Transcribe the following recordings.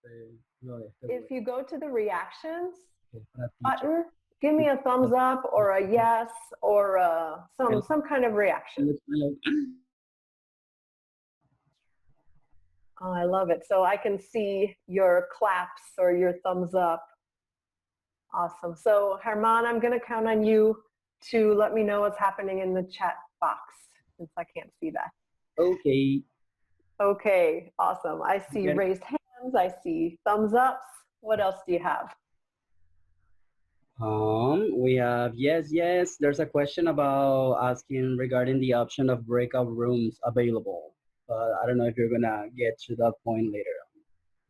If you go to the reactions para teacher. button, give me a thumbs up or a yes or some kind of reaction. Oh, I love it. So I can see your claps or your thumbs up. Awesome. So Herman, I'm going to count on you to let me know what's happening in the chat box since I can't see that. Okay. Okay, awesome. I see raised hands. I see thumbs ups. What else do you have? We have, yes. There's a question about asking regarding the option of breakout rooms available, but I don't know if you're gonna get to that point later.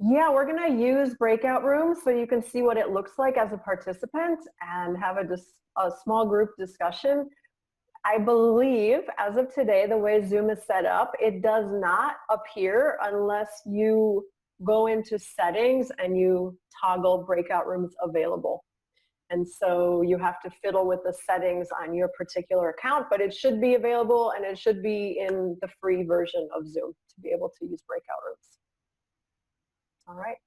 Yeah, we're going to use breakout rooms so you can see what it looks like as a participant and have a small group discussion. I believe as of today, the way Zoom is set up, it does not appear unless you go into settings and you toggle breakout rooms available. And so you have to fiddle with the settings on your particular account, but it should be available and it should be in the free version of Zoom to be able to use breakout rooms. All right.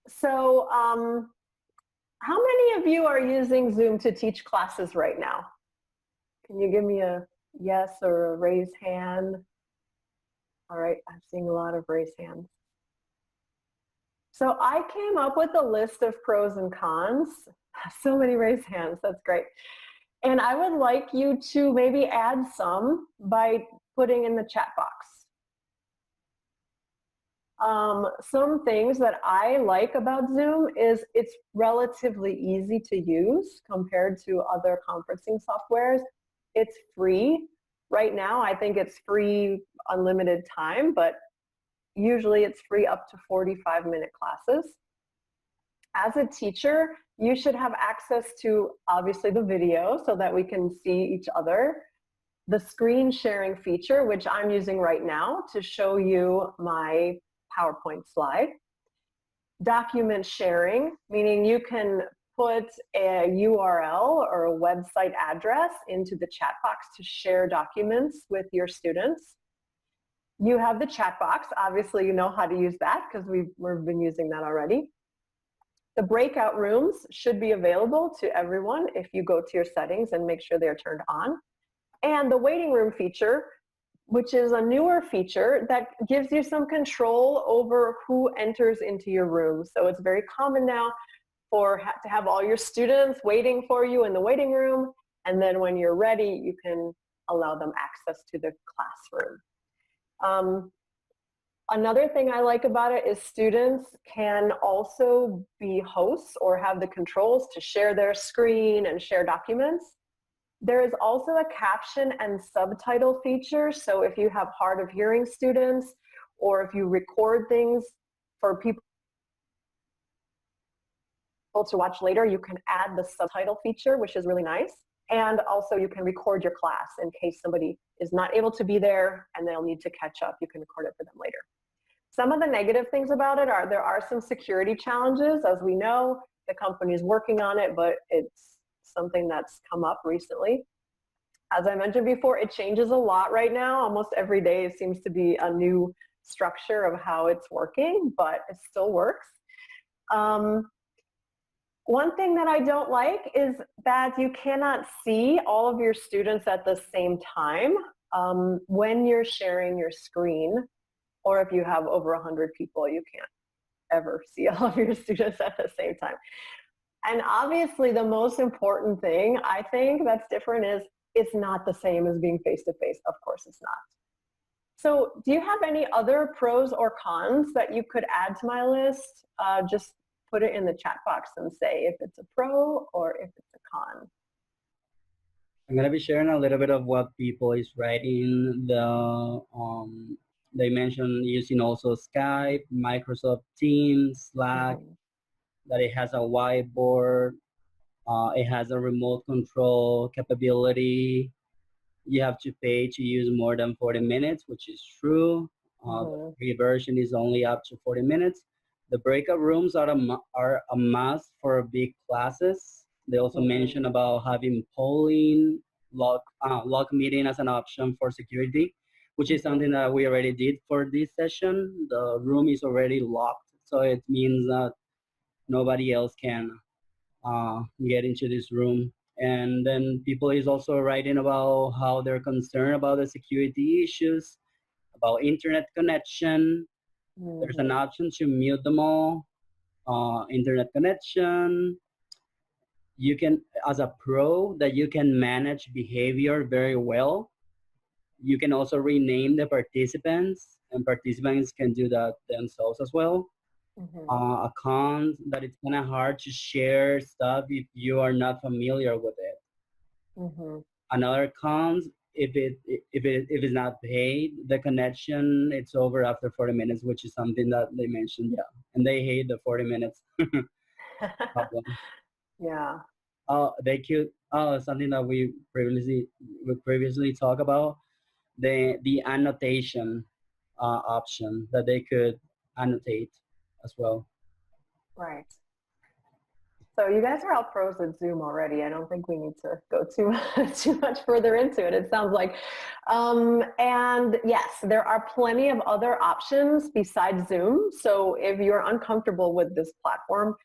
So how many of you are using Zoom to teach classes right now? Can you give me a yes or a raised hand? All right, I'm seeing a lot of raised hands. So I came up with a list of pros and cons. So many raised hands, that's great. And I would like you to maybe add some by putting in the chat box. Some things that I like about Zoom is it's relatively easy to use compared to other conferencing softwares. It's free. Right now, I think it's free unlimited time, but usually it's free up to 45-minute classes. As a teacher, you should have access to obviously the video so that we can see each other. The screen sharing feature, which I'm using right now to show you my PowerPoint slide. Document sharing, meaning you can put a URL or a website address into the chat box to share documents with your students. You have the chat box. Obviously, you know how to use that because we've been using that already. The breakout rooms should be available to everyone if you go to your settings and make sure they're turned on. And the waiting room feature, which is a newer feature that gives you some control over who enters into your room. So it's very common now to have all your students waiting for you in the waiting room, and then when you're ready, you can allow them access to the classroom. Another thing I like about it is students can also be hosts or have the controls to share their screen and share documents. There is also a caption and subtitle feature, so if you have hard of hearing students or if you record things for people to watch later, you can add the subtitle feature, which is really nice. And also you can record your class in case somebody is not able to be there and they'll need to catch up. You can record it for them later. Some of the negative things about it are there are some security challenges. As we know, the company is working on it, but it's something that's come up recently. As I mentioned before, it changes a lot right now. Almost every day it seems to be a new structure of how it's working, but it still works. One thing that I don't like is that you cannot see all of your students at the same time when you're sharing your screen, or if you have over 100 people, you can't ever see all of your students at the same time. And obviously the most important thing I think that's different is it's not the same as being face-to-face. Of course it's not. So do you have any other pros or cons that you could add to my list? Just put it in the chat box and say if it's a pro or if it's a con. I'm gonna be sharing a little bit of what people is writing. They mentioned using also Skype, Microsoft Teams, Slack, that it has a whiteboard, it has a remote control capability. You have to pay to use more than 40 minutes, which is true. The free version is only up to 40 minutes. The breakout rooms are a must for big classes. They also mention about having polling, log meeting as an option for security. which is Mhm. something that we already did for this session. The room is already locked, so it means that nobody else can get into this room. And then people is also writing about how they're concerned about the security issues, about internet connection. There's an Mhm. option to mute them all. Internet connection. You can, as a pro, that you can manage behavior very well. You can also rename the participants, and participants can do that themselves as well. Mhm. A con that it's kind of hard to share stuff if you are not familiar with it. Mhm. Another cons, if it's not paid, the connection it's over after 40 minutes, which is something that they mentioned. Yeah, and they hate the 40 minutes problem. Yeah. They could something that we previously talked about, the annotation option that they could annotate as well. Right. So you guys are all pros at Zoom already. I don't think we need to go too too much further into it. It sounds like, and yes, there are plenty of other options besides Zoom. So if you're uncomfortable with this platform,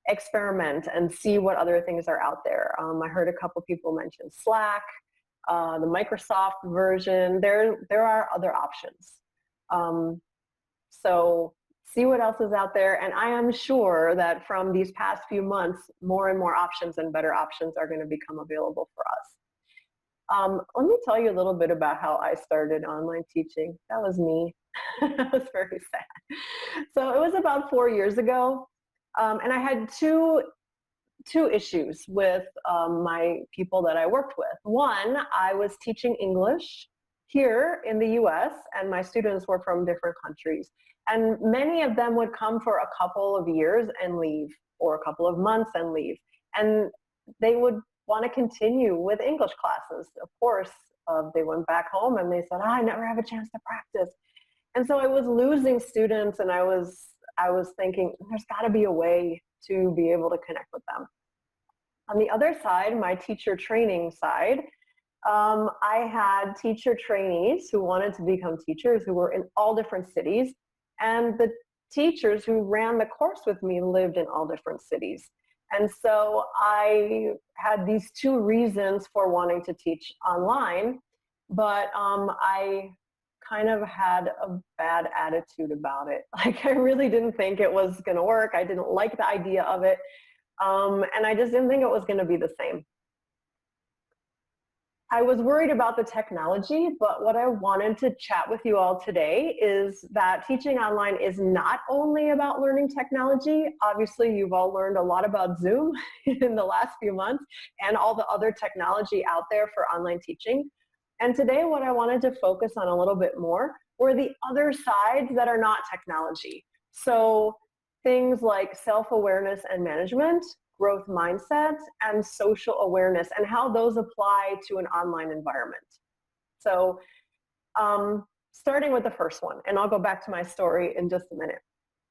experiment and see what other things are out there. I heard a couple people mention Slack, the Microsoft version. There are other options. Um, so see what else is out there. And I am sure that from these past few months, more and more options and better options are going to become available for us. Let me tell you a little bit about how I started online teaching. That was me. That was very sad. So it was about 4 years ago. And I had two issues with my people that I worked with. One, I was teaching English here in the US, and my students were from different countries. And many of them would come for a couple of years and leave, or a couple of months and leave. And they would want to continue with English classes. Of course, they went back home and they said, "Ah, I never have a chance to practice." And so I was losing students, and I was thinking, there's got to be a way to be able to connect with them. On the other side, my teacher training side, I had teacher trainees who wanted to become teachers who were in all different cities, and the teachers who ran the course with me lived in all different cities. And so I had these two reasons for wanting to teach online, but I kind of had a bad attitude about it. Like, I really didn't think it was going to work. I didn't like the idea of it. And I just didn't think it was going to be the same. I was worried about the technology, but what I wanted to chat with you all today is that teaching online is not only about learning technology. Obviously, you've all learned a lot about Zoom in the last few months and all the other technology out there for online teaching. And today, what I wanted to focus on a little bit more were the other sides that are not technology. So things like self-awareness and management, growth mindset, and social awareness, and how those apply to an online environment. So starting with the first one, and I'll go back to my story in just a minute.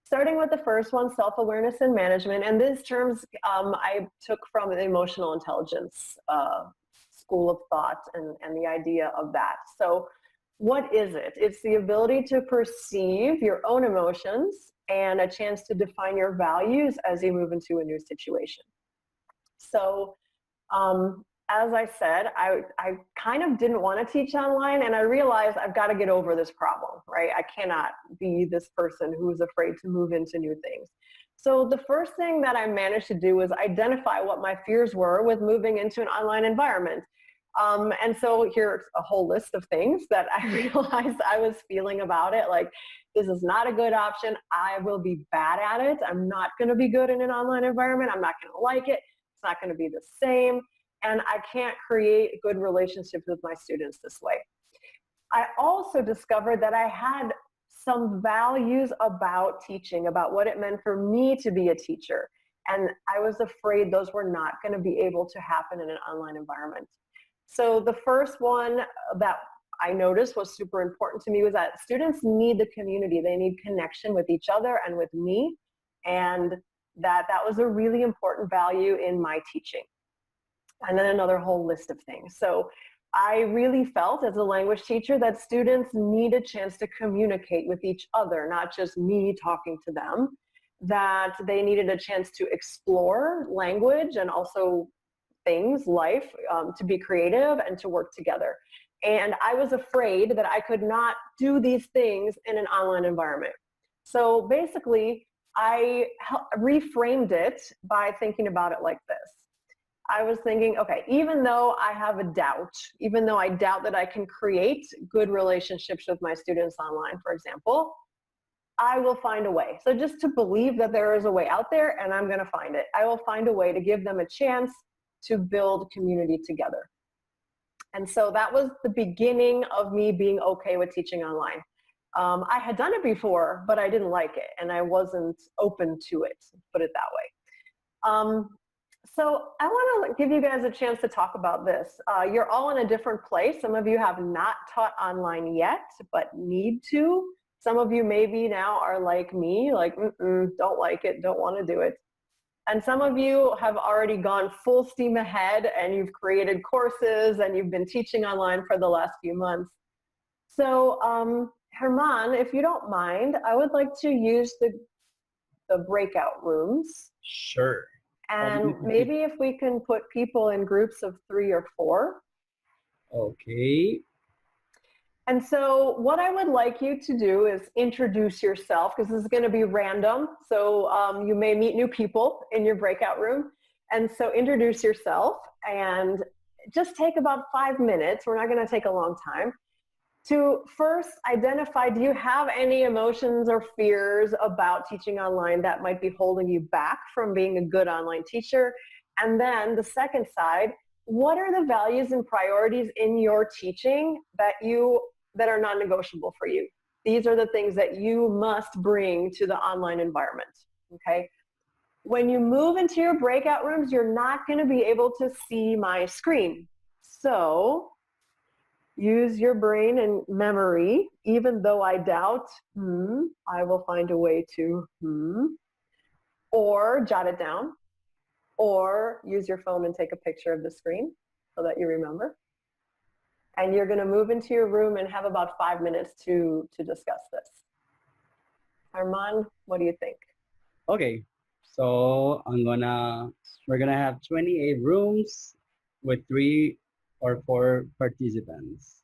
Starting with the first one, self-awareness and management, and these terms I took from the emotional intelligence school of thought and the idea of that. So what is it? It's the ability to perceive your own emotions and a chance to define your values as you move into a new situation. So as I said, I kind of didn't want to teach online, and I realized I've got to get over this problem, right? I cannot be this person who's afraid to move into new things. So the first thing that I managed to do was identify what my fears were with moving into an online environment. And so here's a whole list of things that I realized I was feeling about it. Like, this is not a good option. I will be bad at it. I'm not going to be good in an online environment. I'm not going to like it. It's not going to be the same. And I can't create good relationships with my students this way. I also discovered that I had some values about teaching, about what it meant for me to be a teacher. And I was afraid those were not going to be able to happen in an online environment. So the first one that I noticed was super important to me was that students need the community. They need connection with each other and with me. And that was a really important value in my teaching. And then another whole list of things. So I really felt as a language teacher that students need a chance to communicate with each other, not just me talking to them, that they needed a chance to explore language and also things, life, to be creative and to work together. And I was afraid that I could not do these things in an online environment. So basically, I reframed it by thinking about it like this. I was thinking, okay, even though I have a doubt, even though I doubt that I can create good relationships with my students online, for example, I will find a way. So just to believe that there is a way out there, and I'm going to find it. I will find a way to give them a chance to build community together. And so that was the beginning of me being okay with teaching online. I had done it before, but I didn't like it, and I wasn't open to it, put it that way. So I want to give you guys a chance to talk about this. You're all in a different place. Some of you have not taught online yet, but need to. Some of you maybe now are like me, like, don't like it, don't want to do it. And some of you have already gone full steam ahead and you've created courses and you've been teaching online for the last few months. So Herman, if you don't mind, I would like to use the breakout rooms. Sure. And maybe if we can put people in groups of 3 or 4. Okay. And so what I would like you to do is introduce yourself, because this is going to be random. So you may meet new people in your breakout room. And so introduce yourself and just take about 5 minutes. We're not going to take a long time. To first identify, do you have any emotions or fears about teaching online that might be holding you back from being a good online teacher? And then the second side, what are the values and priorities in your teaching that are non-negotiable for you? These are the things that you must bring to the online environment, okay? When you move into your breakout rooms, you're not going to be able to see my screen. So use your brain and memory, even though I doubt, I will find a way to, or jot it down, or use your phone and take a picture of the screen so that you remember. And you're going to move into your room and have about 5 minutes to discuss this. Armand, what do you think? Okay. So we're gonna have 28 rooms with 3 or 4 participants.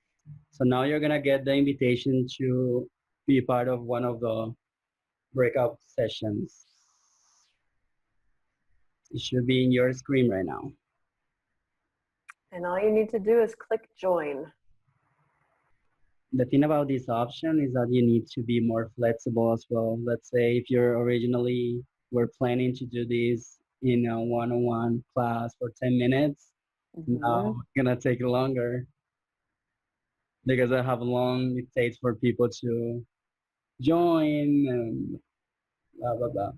So now you're gonna get the invitation to be part of one of the breakout sessions. It should be in your screen right now. And all you need to do is click join. The thing about this option is that you need to be more flexible as well. Let's say if you're originally were planning to do this in a one-on-one class for 10 minutes, now it's gonna take longer because of how long it takes for people to join and blah blah blah.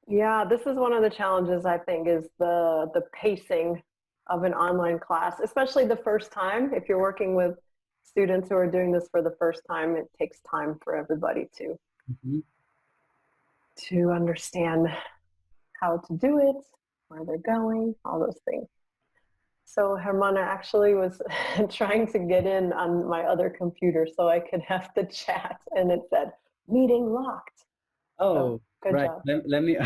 Yeah, this is one of the challenges, I think, is the pacing of an online class, especially the first time. If you're working with students who are doing this for the first time, it takes time for everybody to understand how to do it, where they're going, all those things. So Hermana actually was trying to get in on my other computer so I could have the chat, and it said, meeting locked. Oh, so, good right. job. Let me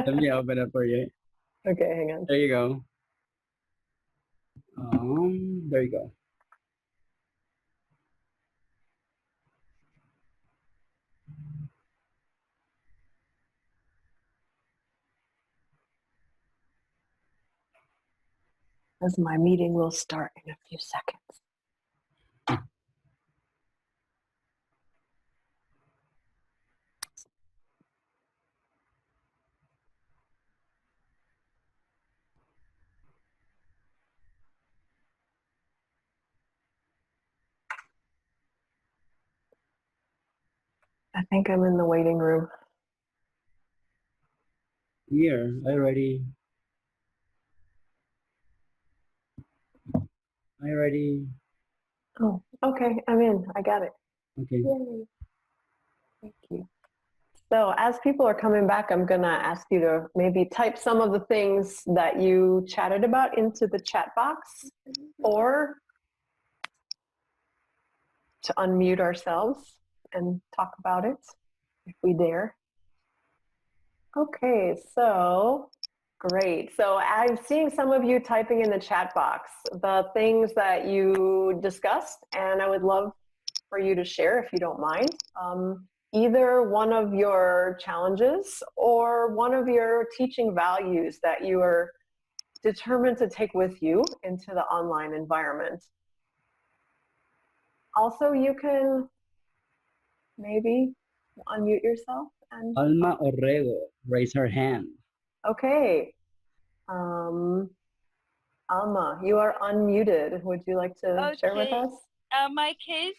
let me open it for you. Okay, hang on. There you go. There you go. As my meeting will start in a few seconds. I think I'm in the waiting room. Here, I already. Oh, okay, I'm in. I got it. Okay. Yay. Thank you. So as people are coming back, I'm going to ask you to maybe type some of the things that you chatted about into the chat box, or to unmute ourselves and talk about it if we dare. Okay, so great. So I'm seeing some of you typing in the chat box the things that you discussed, and I would love for you to share, if you don't mind, either one of your challenges or one of your teaching values that you are determined to take with you into the online environment. Also, you can maybe unmute yourself and Alma Orrego, raise her hand. okay. Alma, you are unmuted. Would you like to share with us? My case,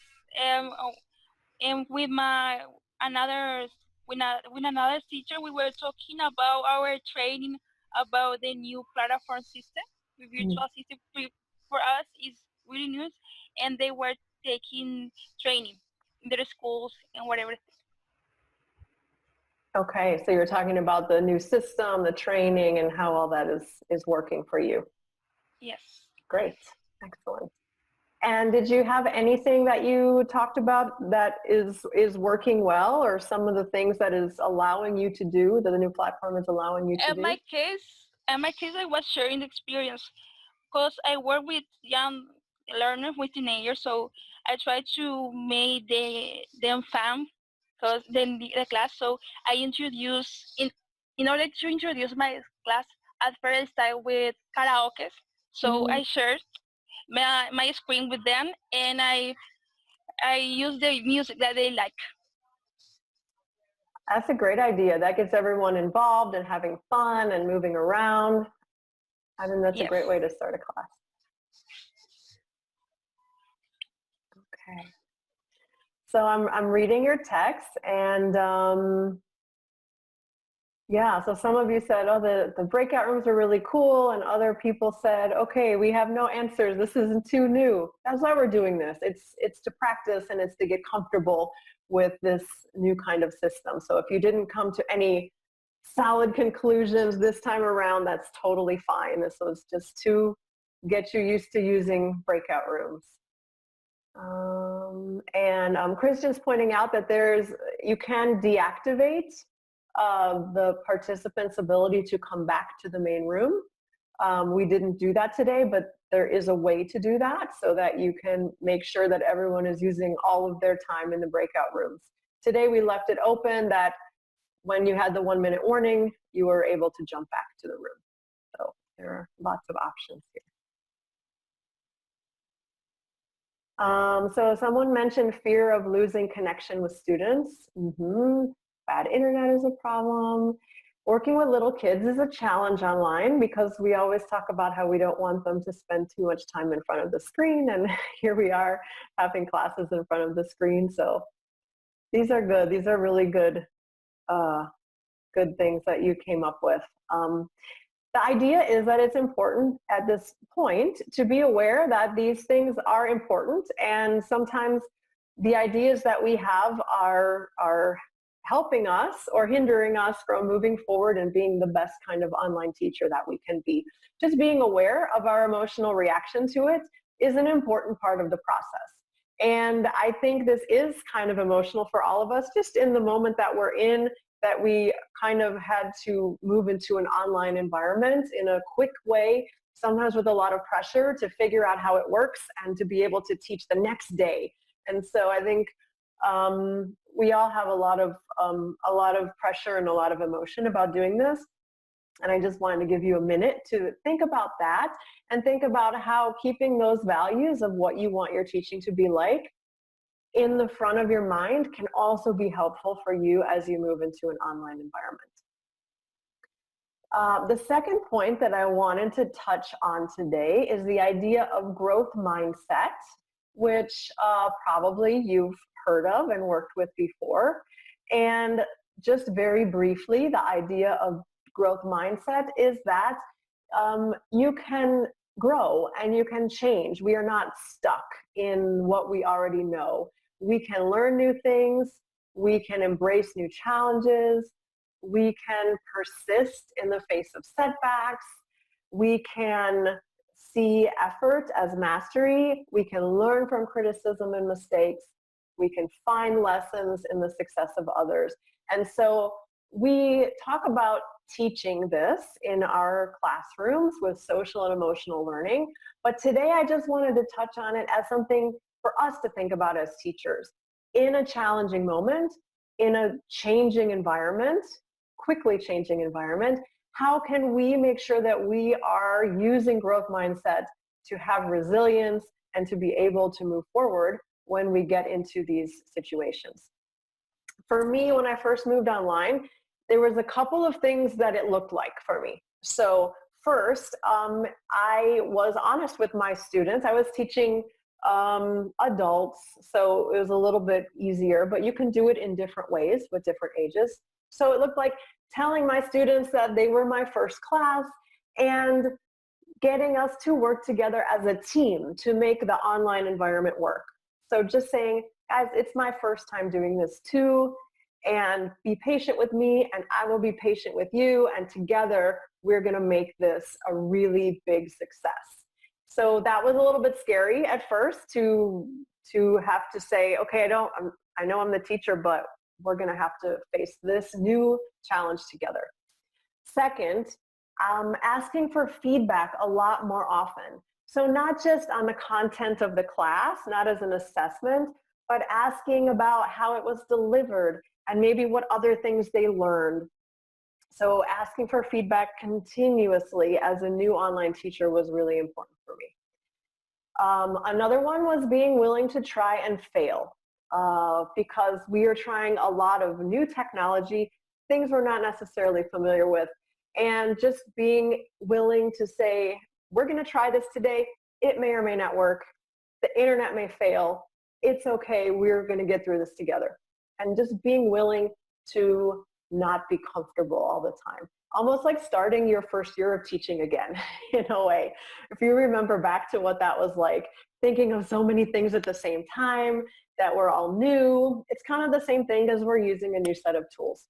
with my another with another teacher, we were talking about our training about the new platform system. The virtual system for us is really new, and they were taking training in their schools and whatever. Okay, so you're talking about the new system, the training, and how all that is working for you. Yes. Great, excellent. And did you have anything that you talked about that is working well, or some of the things that is allowing you to do, that the new platform is allowing you to do? In my case, I was sharing the experience because I work with young learners, with teenagers, so I try to make them fun because then the class. So I introduce in order to introduce my class. At first, I start with karaoke. So I shared my screen with them, and I use the music that they like. That's a great idea. That gets everyone involved and having fun and moving around. I think that's a great way to start a class. Okay. So I'm reading your text, and yeah, so some of you said, oh, the breakout rooms are really cool, and other people said, okay, we have no answers. This isn't too new. That's why we're doing this. It's to practice, and it's to get comfortable with this new kind of system. So if you didn't come to any solid conclusions this time around, that's totally fine. This was just to get you used to using breakout rooms. Christian's pointing out that you can deactivate the participants' ability to come back to the main room. We didn't do that today, but there is a way to do that so that you can make sure that everyone is using all of their time in the breakout rooms. Today we left it open that when you had the 1-minute warning, you were able to jump back to the room. So there are lots of options here. So someone mentioned fear of losing connection with students. Bad internet is a problem. Working with little kids is a challenge online because we always talk about how we don't want them to spend too much time in front of the screen, and here we are having classes in front of the screen. So these are good. These are really good, good things that you came up with. The idea is that it's important at this point to be aware that these things are important, and sometimes the ideas that we have are helping us or hindering us from moving forward and being the best kind of online teacher that we can be. Just being aware of our emotional reaction to it is an important part of the process. And I think this is kind of emotional for all of us, just in the moment that we're in, that we kind of had to move into an online environment in a quick way, sometimes with a lot of pressure to figure out how it works and to be able to teach the next day. And so I think we all have a lot of pressure and a lot of emotion about doing this. And I just wanted to give you a minute to think about that and think about how keeping those values of what you want your teaching to be like in the front of your mind can also be helpful for you as you move into an online environment. The second point that I wanted to touch on today is the idea of growth mindset, which probably you've heard of and worked with before. And just very briefly, the idea of growth mindset is that you can grow and you can change. We are not stuck in what we already know. We can learn new things. we can embrace new challenges, we can persist in the face of setbacks, we can see effort as mastery, we can learn from criticism and mistakes, we can find lessons in the success of others. And so we talk about teaching this in our classrooms with social and emotional learning, but today I just wanted to touch on it as something for us to think about as teachers. In a challenging moment, in a changing environment, quickly changing environment, how can we make sure that we are using growth mindset to have resilience and to be able to move forward when we get into these situations? For me, when I first moved online, there was a couple of things that it looked like for me. So first, I was honest with my students. I was teaching adults, so it was a little bit easier, but you can do it in different ways with different ages. So it looked like telling my students that they were my first class and getting us to work together as a team to make the online environment work. So just saying, guys, it's my first time doing this too, and be patient with me and I will be patient with you, and together we're gonna make this a really big success. So that was a little bit scary at first to have to say, okay, I know I'm the teacher, but we're gonna have to face this new challenge together. Second, asking for feedback a lot more often. So not just on the content of the class, not as an assessment, but asking about how it was delivered and maybe what other things they learned. So asking for feedback continuously as a new online teacher was really important for me. Another one was being willing to try and fail, because we are trying a lot of new technology, things we're not necessarily familiar with, and just being willing to say, we're going to try this today. It may or may not work. The internet may fail. It's okay. We're going to get through this together. And just being willing to not be comfortable all the time. Almost like starting your first year of teaching again, in a way. If you remember back to what that was like, thinking of so many things at the same time that were all new, it's kind of the same thing as we're using a new set of tools.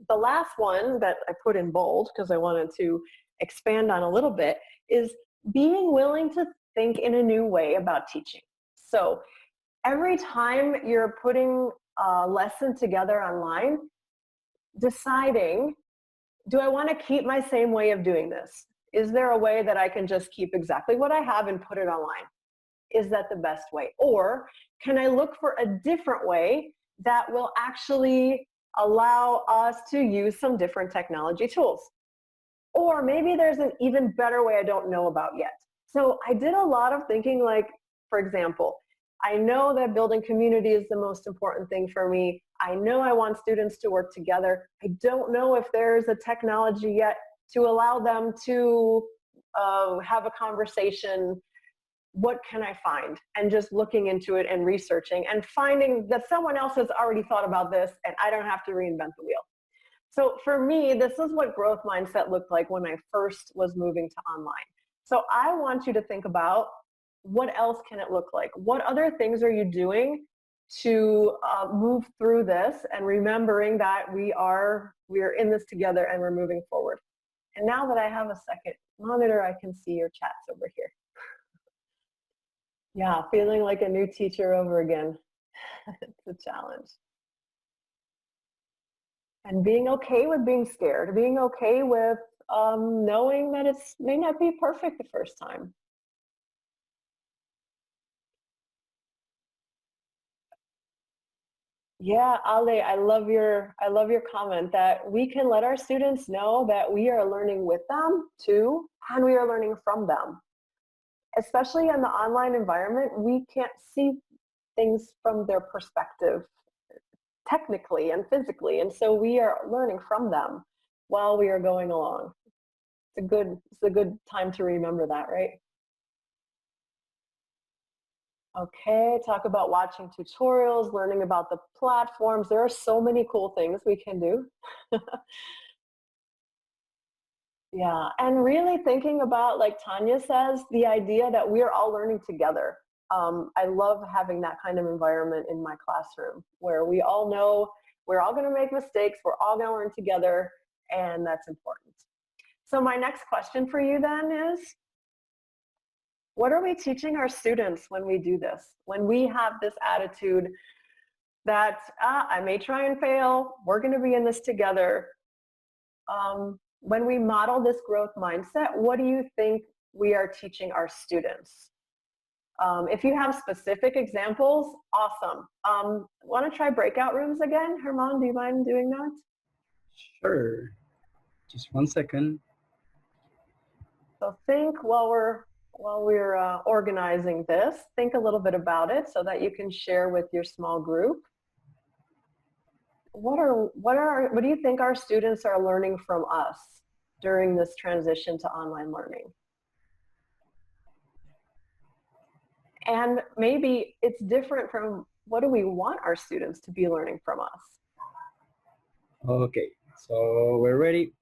The last one that I put in bold, because I wanted to expand on a little bit, is being willing to think in a new way about teaching. So every time you're putting a lesson together online, deciding, do I want to keep my same way of doing this? Is there a way that I can just keep exactly what I have and put it online? Is that the best way? Or can I look for a different way that will actually allow us to use some different technology tools? Or maybe there's an even better way I don't know about yet. So I did a lot of thinking, like, for example, I know that building community is the most important thing for me. I know I want students to work together. I don't know if there's a technology yet to allow them to have a conversation. What can I find? And just looking into it and researching and finding that someone else has already thought about this and I don't have to reinvent the wheel. So for me, this is what growth mindset looked like when I first was moving to online. So I want you to think about, what else can it look like? What other things are you doing to move through this, and remembering that we are in this together and we're moving forward. And now that I have a second monitor, I can see your chats over here. Yeah, feeling like a new teacher over again. It's a challenge. And being okay with being scared, being okay with knowing that it may not be perfect the first time. Yeah, Ale, I love your comment that we can let our students know that we are learning with them too, and we are learning from them. Especially in the online environment, we can't see things from their perspective technically and physically, and so we are learning from them while we are going along. It's a good time to remember that, right? Okay, talk about watching tutorials, learning about the platforms. There are so many cool things we can do. Yeah, and really thinking about, like Tanya says, the idea that we are all learning together. I love having that kind of environment in my classroom where we all know we're all going to make mistakes, we're all going to learn together, and that's important. So my next question for you then is, what are we teaching our students when we do this? When we have this attitude that I may try and fail, we're going to be in this together. When we model this growth mindset, what do you think we are teaching our students? If you have specific examples, awesome. Want to try breakout rooms again? Herman, do you mind doing that? Sure. Just 1 second. So think while we're organizing this, think a little bit about it so that you can share with your small group. What do you think our students are learning from us during this transition to online learning? And maybe it's different from what do we want our students to be learning from us? Okay, so we're ready.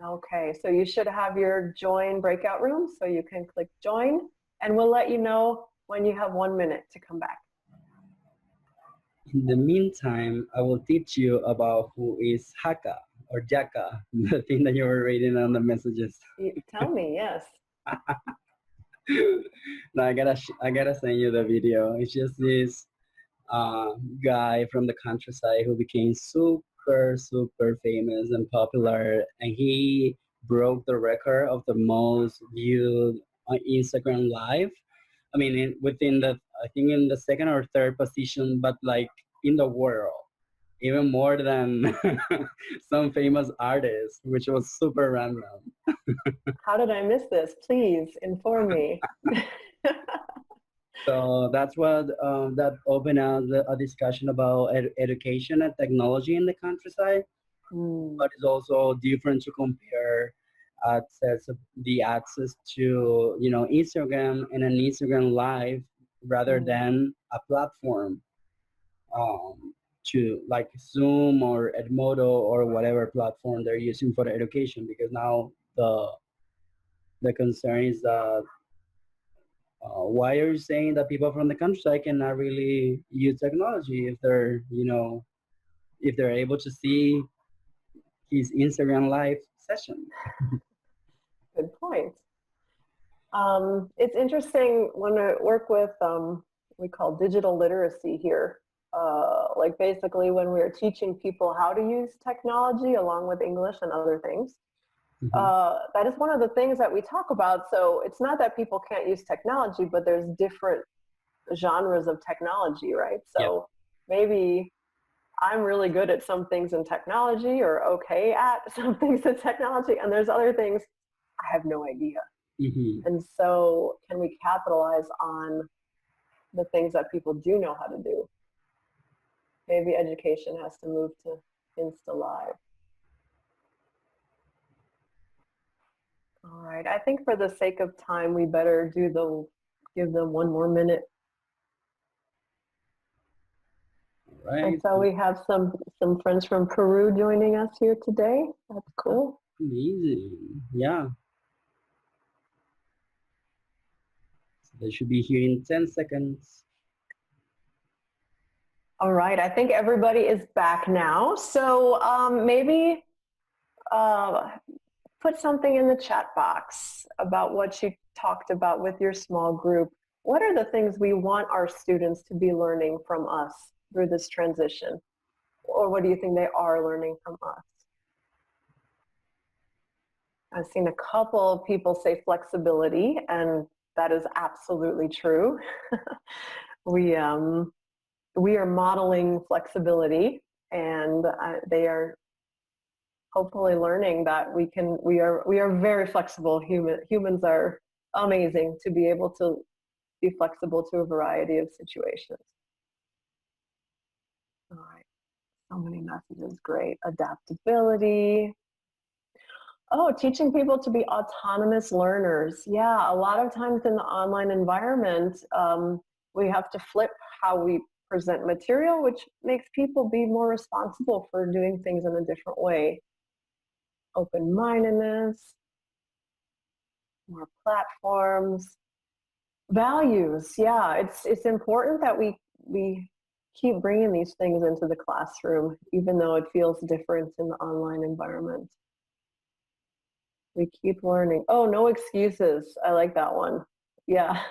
Okay, so you should have your join breakout room, so you can click join, and we'll let you know when you have 1 minute to come back. In the meantime, I will teach you about who is Haka or Jaka, the thing that you were reading on the messages. Tell me, yes. No, I gotta send you the video. It's just this guy from the countryside who became super famous and popular, and he broke the record of the most viewed Instagram live. I mean, within the, I think in the second or third position, but like in the world, even more than some famous artists, which was super random. How did I miss this? Please inform me. So that's what that opened up a discussion about education and technology in the countryside. But it's also different to compare the access to Instagram and an Instagram live rather than a platform to like Zoom or Edmodo or whatever platform they're using for the education, because now the concern is that why are you saying that people from the countryside cannot really use technology if they're if they're able to see his Instagram live session? Good point. It's interesting when I work with we call digital literacy here. Like basically when we're teaching people how to use technology along with English and other things. That is one of the things that we talk about. So it's not that people can't use technology, but there's different genres of technology, right? So maybe I'm really good at some things in technology or okay at some things in technology, and there's other things I have no idea. And so can we capitalize on the things that people do know how to do? Maybe education has to move to Insta Live. All right, I think for the sake of time, we better give them 1 more minute. All right. And so we have some friends from Peru joining us here today. That's cool. Amazing. Yeah. So they should be here in 10 seconds. All right, I think everybody is back now. So maybe put something in the chat box about what you talked about with your small group. What are the things we want our students to be learning from us through this transition? Or what do you think they are learning from us? I've seen a couple of people say flexibility, and that is absolutely true. We are modeling flexibility, and they are hopefully learning that we are very flexible. Humans are amazing to be able to be flexible to a variety of situations. All right, so many messages, great. Adaptability. Oh, teaching people to be autonomous learners. Yeah, a lot of times in the online environment, we have to flip how we present material, which makes people be more responsible for doing things in a different way. Open-mindedness, more platforms. Values, yeah, it's important that we keep bringing these things into the classroom, even though it feels different in the online environment. We keep learning. Oh, no excuses. I like that one. Yeah.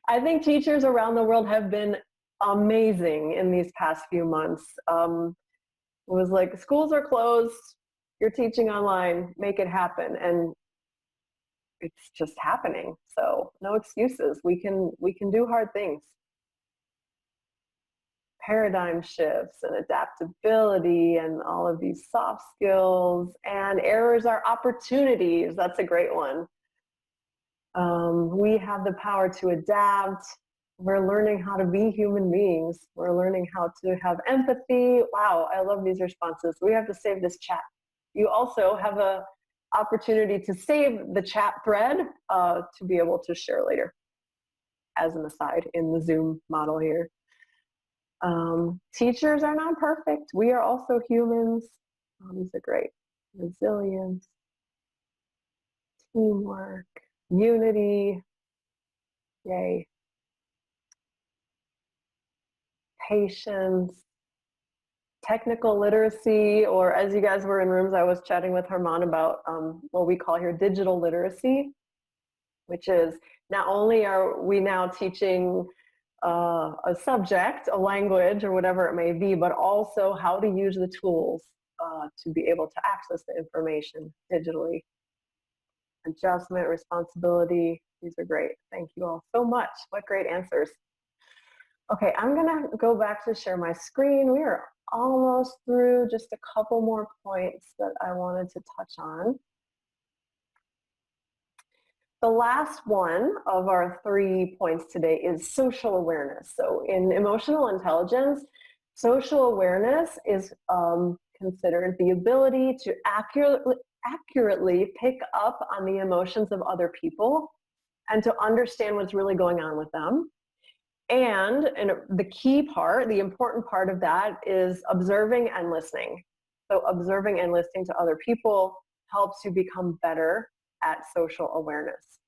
I think teachers around the world have been amazing in these past few months. It was like, schools are closed, you're teaching online, make it happen. And it's just happening. So no excuses. We can do hard things. Paradigm shifts and adaptability and all of these soft skills, and errors are opportunities. That's a great one. We have the power to adapt. We're learning how to be human beings. We're learning how to have empathy. Wow, I love these responses. We have to save this chat. You also have a opportunity to save the chat thread to be able to share later as an aside in the Zoom model here. Teachers are not perfect. We are also humans. Oh, these are great. Resilience, teamwork, unity, yay. Patience, technical literacy, or as you guys were in rooms, I was chatting with Herman about what we call here digital literacy, which is not only are we now teaching a subject, a language, or whatever it may be, but also how to use the tools to be able to access the information digitally. Adjustment, responsibility, these are great. Thank you all so much. What great answers. Okay, I'm gonna go back to share my screen. We are almost through, just a couple more points that I wanted to touch on. The last one of our 3 points today is social awareness. So in emotional intelligence, social awareness is considered the ability to accurately pick up on the emotions of other people and to understand what's really going on with them. And the key part, the important part of that is observing and listening. So observing and listening to other people helps you become better at social awareness.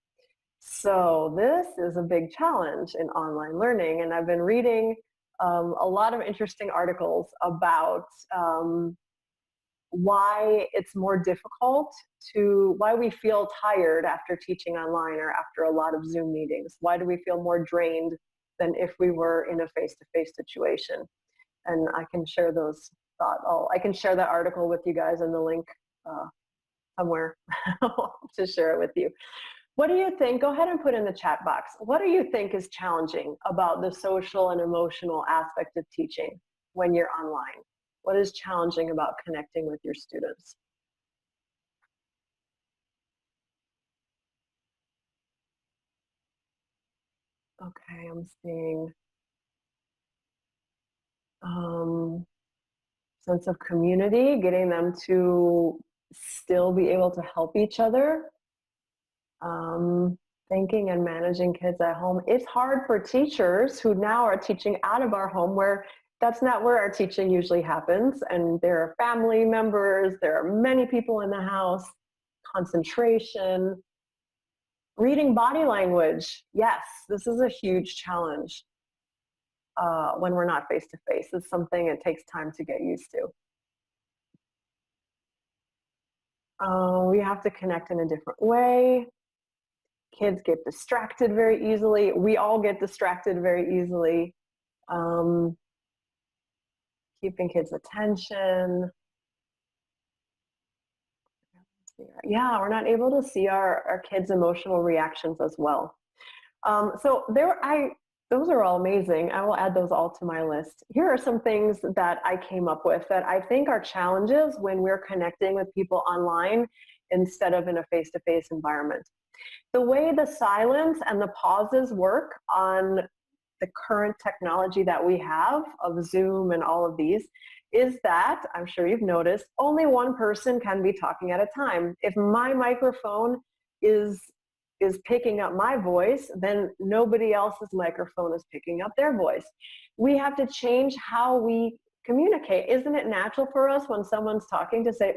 So this is a big challenge in online learning, and I've been reading a lot of interesting articles about why it's more difficult why we feel tired after teaching online or after a lot of Zoom meetings. Why do we feel more drained than if we were in a face-to-face situation? And I can share those thoughts. I can share that article with you guys in the link somewhere to share it with you. What do you think? Go ahead and put in the chat box. What do you think is challenging about the social and emotional aspect of teaching when you're online? What is challenging about connecting with your students? Okay, I'm seeing sense of community, getting them to still be able to help each other. Thinking and managing kids at home. It's hard for teachers who now are teaching out of our home, where that's not where our teaching usually happens, and there are family members, there are many people in the house. Concentration, reading body language. Yes, this is a huge challenge when we're not face-to-face. It's something it takes time to get used to. We have to connect in a different way. Kids get distracted very easily. We all get distracted very easily. Keeping kids' attention. Yeah, we're not able to see our kids' emotional reactions as well. So those are all amazing. I will add those all to my list. Here are some things that I came up with that I think are challenges when we're connecting with people online instead of in a face-to-face environment. The way the silence and the pauses work on the current technology that we have of Zoom and all of these is that, I'm sure you've noticed, only one person can be talking at a time. If my microphone is picking up my voice, then nobody else's microphone is picking up their voice. We have to change how we communicate. Isn't it natural for us when someone's talking to say,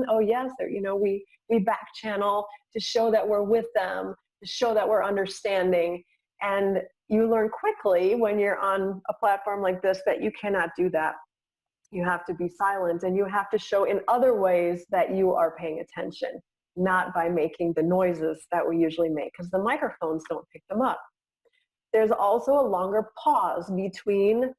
oh yes, or we back channel to show that we're with them, show that we're understanding. And you learn quickly when you're on a platform like this that you cannot do that. You have to be silent, and you have to show in other ways that you are paying attention, not by making the noises that we usually make, because the microphones don't pick them up. There's also a longer pause between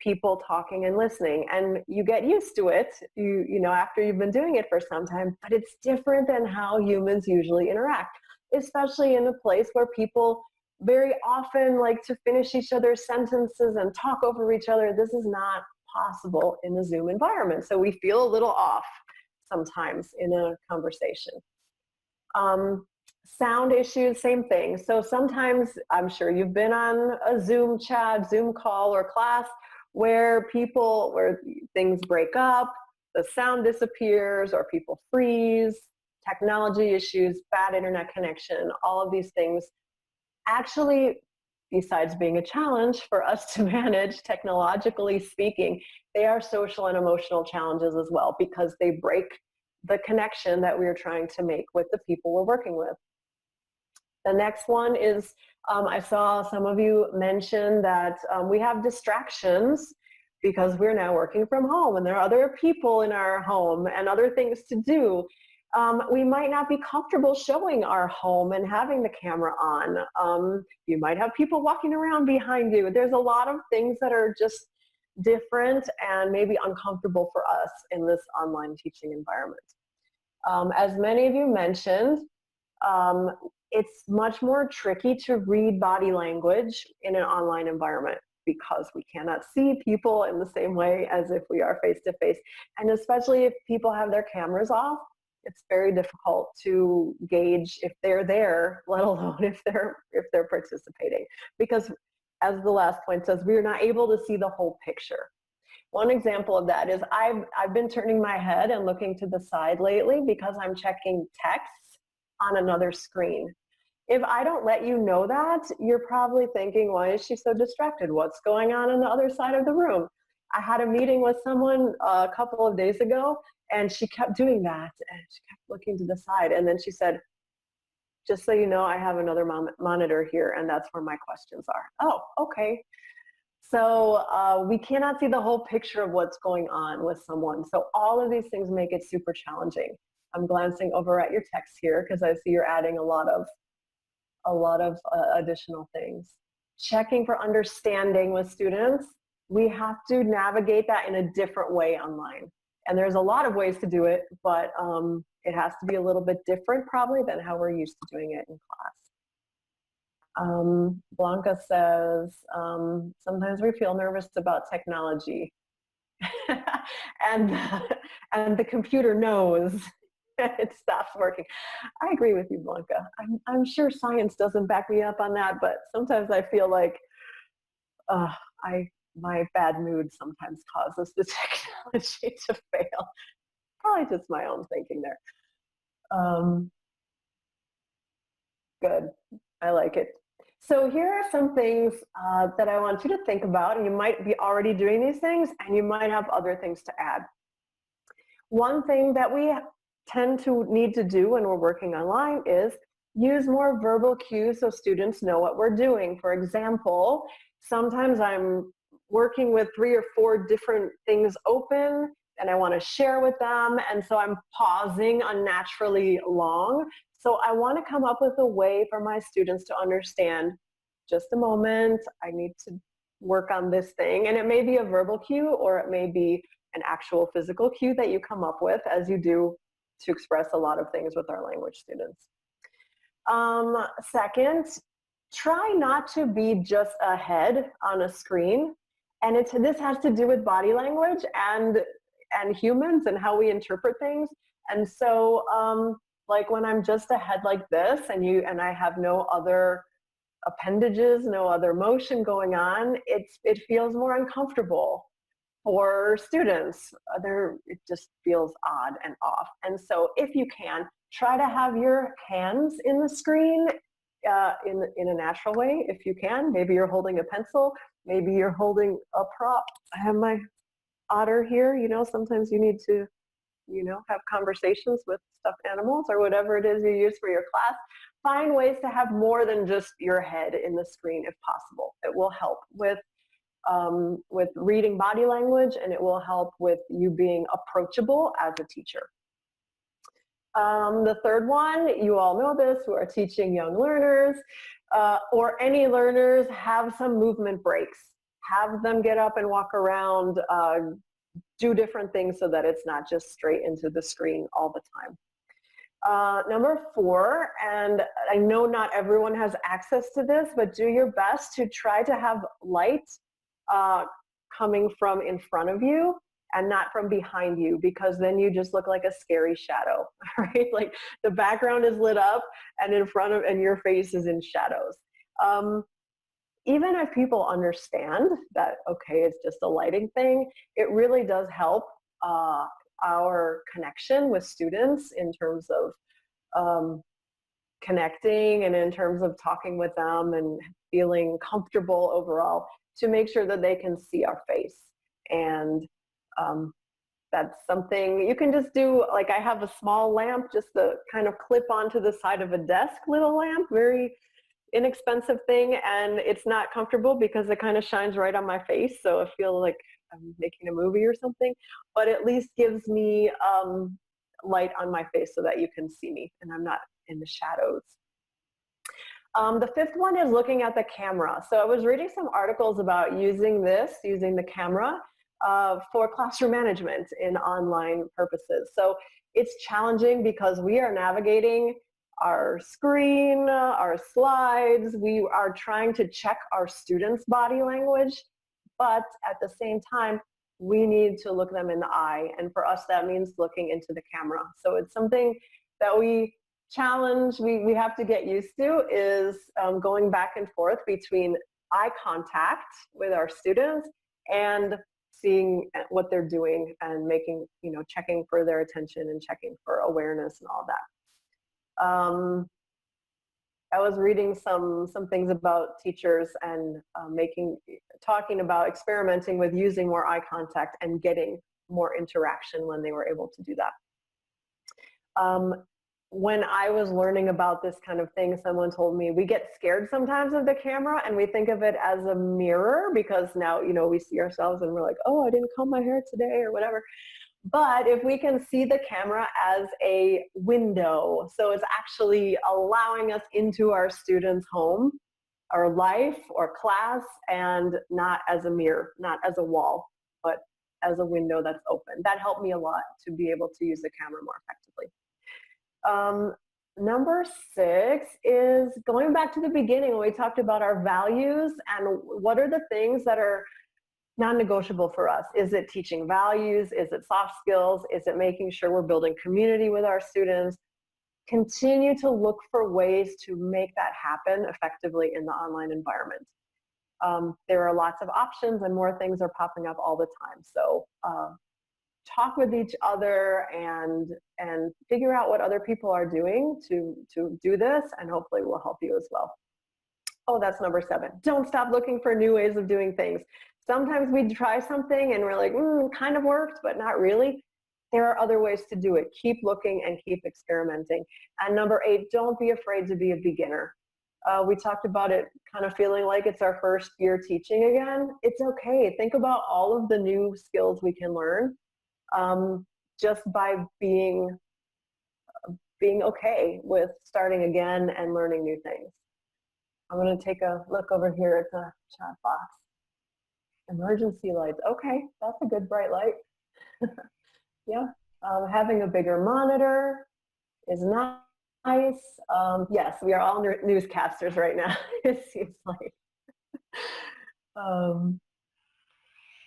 people talking and listening, and you get used to it, you know, after you've been doing it for some time, but it's different than how humans usually interact, especially in a place where people very often like to finish each other's sentences and talk over each other. This is not possible in the Zoom environment. So we feel a little off sometimes in a conversation. Sound issues, same thing. So sometimes, I'm sure you've been on a Zoom chat, Zoom call, or class where things break up, the sound disappears, or people freeze, technology issues, bad internet connection, all of these things. Actually, besides being a challenge for us to manage, technologically speaking, they are social and emotional challenges as well, because they break the connection that we are trying to make with the people we're working with. The next one is, I saw some of you mention that we have distractions because we're now working from home and there are other people in our home and other things to do. We might not be comfortable showing our home and having the camera on. You might have people walking around behind you. There's a lot of things that are just different and maybe uncomfortable for us in this online teaching environment. As many of you mentioned, it's much more tricky to read body language in an online environment because we cannot see people in the same way as if we are face-to-face. And especially if people have their cameras off, it's very difficult to gauge if they're there, let alone if they're participating. Because as the last point says, we are not able to see the whole picture. One example of that is I've been turning my head and looking to the side lately because I'm checking texts on another screen. If I don't let you know that, you're probably thinking, why is she so distracted? What's going on the other side of the room? I had a meeting with someone a couple of days ago, and she kept doing that, and she kept looking to the side. And then she said, just so you know, I have another monitor here, and that's where my questions are. Oh, okay. So we cannot see the whole picture of what's going on with someone. So all of these things make it super challenging. I'm glancing over at your text here because I see you're adding a lot of additional things. Checking for understanding with students. We have to navigate that in a different way online. And there's a lot of ways to do it, but it has to be a little bit different probably than how we're used to doing it in class. Blanca says, sometimes we feel nervous about technology. and the computer knows it stops working. I agree with you, Blanca. I'm sure science doesn't back me up on that, but sometimes I feel like my bad mood sometimes causes the technology to fail. Probably just my own thinking there. Good. I like it. So here are some things that I want you to think about, and you might be already doing these things, and you might have other things to add. One thing that we tend to need to do when we're working online is use more verbal cues so students know what we're doing. For example, sometimes I'm working with 3 or 4 different things open and I want to share with them, and so I'm pausing unnaturally long. So I want to come up with a way for my students to understand, just a moment, I need to work on this thing. And it may be a verbal cue, or it may be an actual physical cue that you come up with, as you do to express a lot of things with our language students. Second, try not to be just a head on a screen. And this has to do with body language and humans and how we interpret things. And so like when I'm just a head like this and I have no other appendages, no other motion going on, it feels more uncomfortable for students. It just feels odd and off. And so if you can, try to have your hands in the screen in a natural way if you can. Maybe you're holding a pencil, maybe you're holding a prop. I have my otter here. Sometimes you need to have conversations with stuffed animals or whatever it is you use for your class. find ways to have more than just your head in the screen if possible. It will help with reading body language, and it will help with you being approachable as a teacher. The third one, you all know this, who are teaching young learners, or any learners, have some movement breaks. Have them get up and walk around, do different things so that it's not just straight into the screen all the time. Number 4, and I know not everyone has access to this, but do your best to try to have light coming from in front of you and not from behind you, because then you just look like a scary shadow, right? Like the background is lit up and in front of, and your face is in shadows. Even if people understand that, okay, it's just a lighting thing, it really does help our connection with students in terms of connecting and in terms of talking with them and feeling comfortable overall, to make sure that they can see our face. And that's something you can just do. Like I have a small lamp, just to kind of clip onto the side of a desk, little lamp, very inexpensive thing, and it's not comfortable because it kind of shines right on my face, so I feel like I'm making a movie or something, but at least gives me light on my face so that you can see me and I'm not in the shadows. The 5th one is looking at the camera. So I was reading some articles about using the camera for classroom management in online purposes. So it's challenging because we are navigating our screen, our slides. We are trying to check our students' body language, but at the same time, we need to look them in the eye. And for us, that means looking into the camera. So it's something that we challenge, we have to get used to, is going back and forth between eye contact with our students and seeing what they're doing and making, checking for their attention and checking for awareness and all that. I was reading some things about teachers and talking about experimenting with using more eye contact and getting more interaction when they were able to do that. When I was learning about this kind of thing, someone told me we get scared sometimes of the camera and we think of it as a mirror, because now, we see ourselves and we're like, oh, I didn't comb my hair today or whatever. But if we can see the camera as a window, so it's actually allowing us into our students' home or life or class, and not as a mirror, not as a wall, but as a window that's open. That helped me a lot to be able to use the camera more effectively. Number 6 is going back to the beginning when we talked about our values and what are the things that are non-negotiable for us. Is it teaching values? Is it soft skills? Is it making sure we're building community with our students? Continue to look for ways to make that happen effectively in the online environment. There are lots of options and more things are popping up all the time. So talk with each other and figure out what other people are doing to do this, and hopefully we'll help you as well. Oh, that's number 7. Don't stop looking for new ways of doing things. Sometimes we try something and we're like, kind of worked, but not really. There are other ways to do it. Keep looking and keep experimenting. And number 8, don't be afraid to be a beginner. We talked about it kind of feeling like it's our first year teaching again. It's okay. Think about all of the new skills we can learn just by being okay with starting again and learning new things. I'm going to take a look over here at the chat box. Emergency lights. Okay, that's a good bright light. Yeah. Having a bigger monitor is nice. Yes, we are all newscasters right now, it seems like.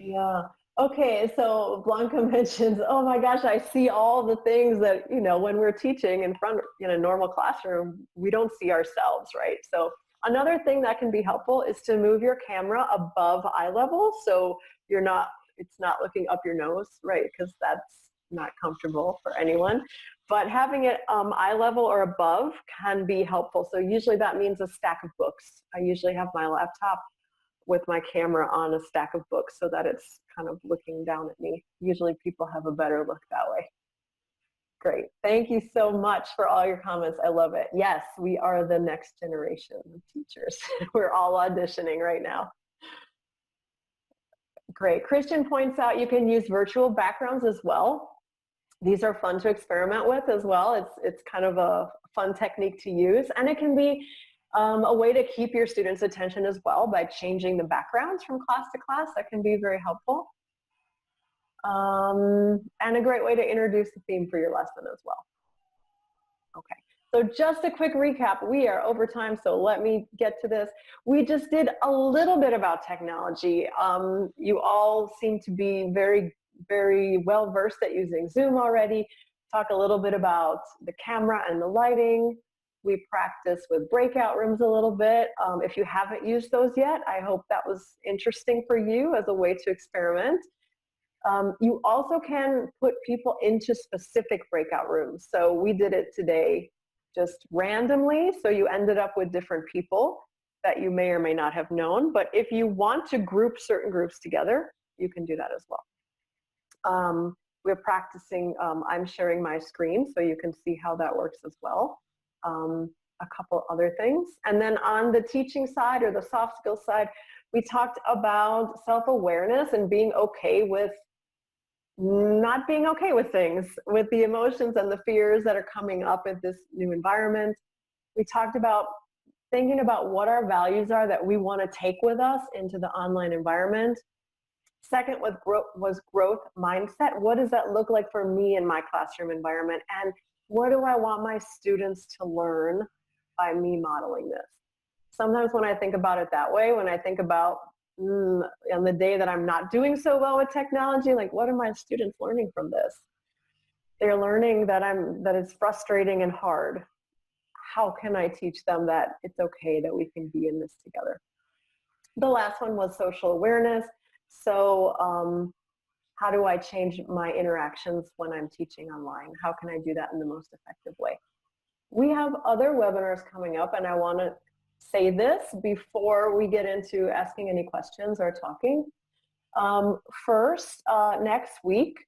Yeah. Okay, so Blanca mentions, oh my gosh, I see all the things that, when we're teaching in a normal classroom, we don't see ourselves, right? So another thing that can be helpful is to move your camera above eye level, so it's not looking up your nose, right? Because that's not comfortable for anyone. But having it eye level or above can be helpful. So usually that means a stack of books. I usually have my laptop with my camera on a stack of books so that it's kind of looking down at me. Usually people have a better look that way. Great. Thank you so much for all your comments. I love it. Yes, we are the next generation of teachers. We're all auditioning right now. Great. Christian points out you can use virtual backgrounds as well. These are fun to experiment with as well. It's kind of a fun technique to use, and it can be a way to keep your students' attention as well by changing the backgrounds from class to class. That can be very helpful. And a great way to introduce the theme for your lesson as well. Okay, so just a quick recap. We are over time, so let me get to this. We just did a little bit about technology. You all seem to be very, very well versed at using Zoom already. Talk a little bit about the camera and the lighting. We practiced with breakout rooms a little bit. If you haven't used those yet, I hope that was interesting for you as a way to experiment. You also can put people into specific breakout rooms. So we did it today just randomly. So you ended up with different people that you may or may not have known. But if you want to group certain groups together, you can do that as well. We're practicing, I'm sharing my screen so you can see how that works as well. A couple other things. And then on the teaching side or the soft skills side, we talked about self-awareness and being okay with not being okay with things, with the emotions and the fears that are coming up in this new environment. We talked about thinking about what our values are that we want to take with us into the online environment. Second was growth mindset. What does that look like for me in my classroom environment? And what do I want my students to learn by me modeling this? Sometimes when I think about it that way, when I think about on the day that I'm not doing so well with technology, like what are my students learning from this? They're learning that it's frustrating and hard. How can I teach them that it's okay that we can be in this together? The last one was social awareness. So how do I change my interactions when I'm teaching online? How can I do that in the most effective way? We have other webinars coming up, and I want to say this before we get into asking any questions or talking. First, next week,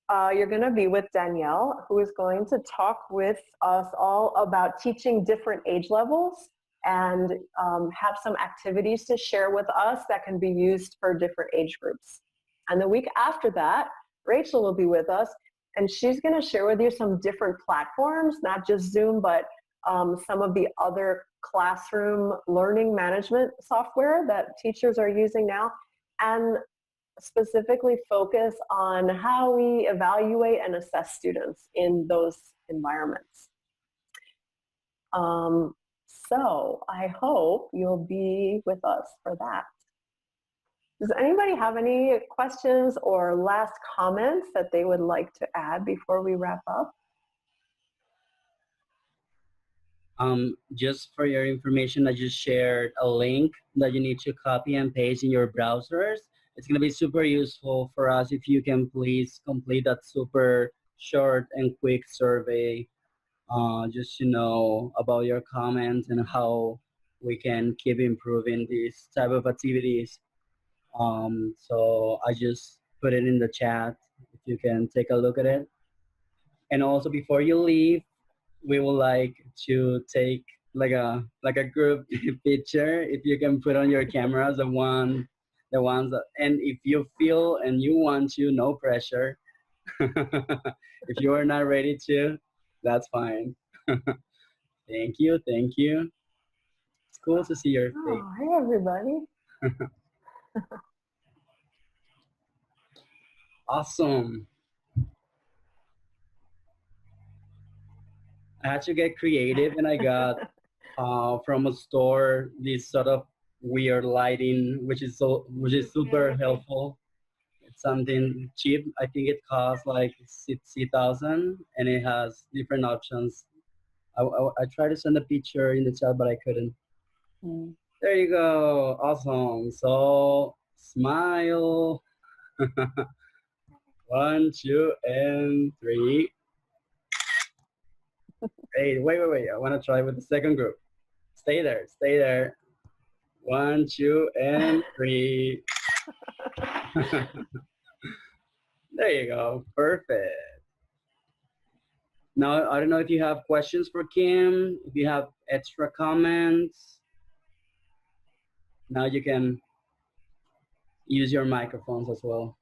you're going to be with Danielle, who is going to talk with us all about teaching different age levels and have some activities to share with us that can be used for different age groups. And the week after that, Rachel will be with us, and she's going to share with you some different platforms, not just Zoom, but some of the other classroom learning management software that teachers are using now, and specifically focus on how we evaluate and assess students in those environments. So I hope you'll be with us for that. Does anybody have any questions or last comments that they would like to add before we wrap up? Just for your information, I just shared a link that you need to copy and paste in your browsers. It's going to be super useful for us if you can please complete that super short and quick survey, just to know about your comments and how we can keep improving these type of activities. So I just put it in the chat if you can take a look at it. And also before you leave, we would like to take like a group picture. If you can put on your cameras the ones that, and if you feel and you want to, no pressure. If you are not ready to, that's fine. Thank you. It's cool to see your face. Oh, hey everybody. Awesome. I had to get creative, and I got from a store this sort of weird lighting, which is super helpful. It's something cheap. I think it costs like 60,000, and it has different options. I tried to send a picture in the chat, but I couldn't. There you go. Awesome. So smile. 1, 2, and 3. Hey, wait. I want to try with the second group. Stay there. 1, 2, and 3. There you go. Perfect. Now, I don't know if you have questions for Kim, if you have extra comments. Now you can use your microphones as well.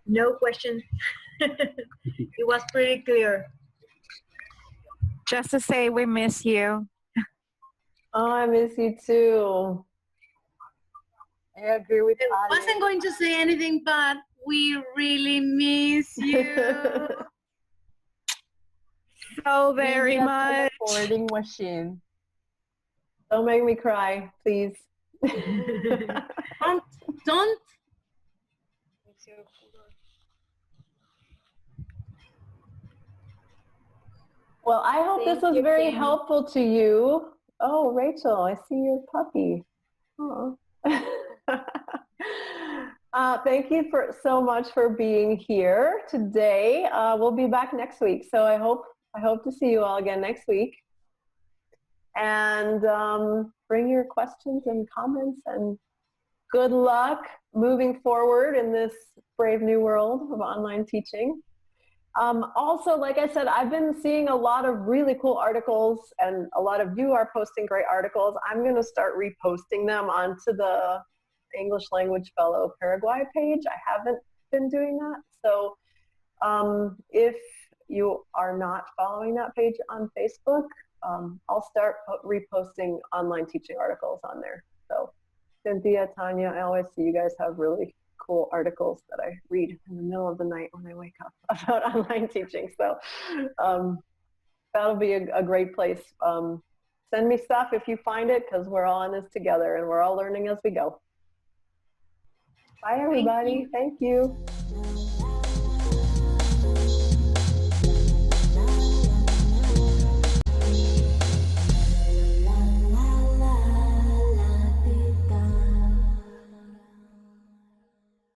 No question. It was pretty clear. Just to say we miss you. Oh, I miss you too. I agree with I Ali. wasn't going to say anything, but we really miss you. So very Maybe much. a recording machine. Don't make me cry, please. Don't. Well, I hope this Thank was you, very Kim. helpful to you. Oh, Rachel, I see your puppy. Oh. Thank you so much for being here today. We'll be back next week, so I hope to see you all again next week. And bring your questions and comments, and good luck moving forward in this brave new world of online teaching. Also, like I said, I've been seeing a lot of really cool articles, and a lot of you are posting great articles. I'm going to start reposting them onto the English Language Fellow Paraguay page. I haven't been doing that. So if you are not following that page on Facebook, I'll start reposting online teaching articles on there. So Cynthia, Tanya, I always see you guys have really cool articles that I read in the middle of the night when I wake up about online teaching. So that'll be a great place. Send me stuff if you find it, because we're all in this together and we're all learning as we go. Bye, everybody. Thank you.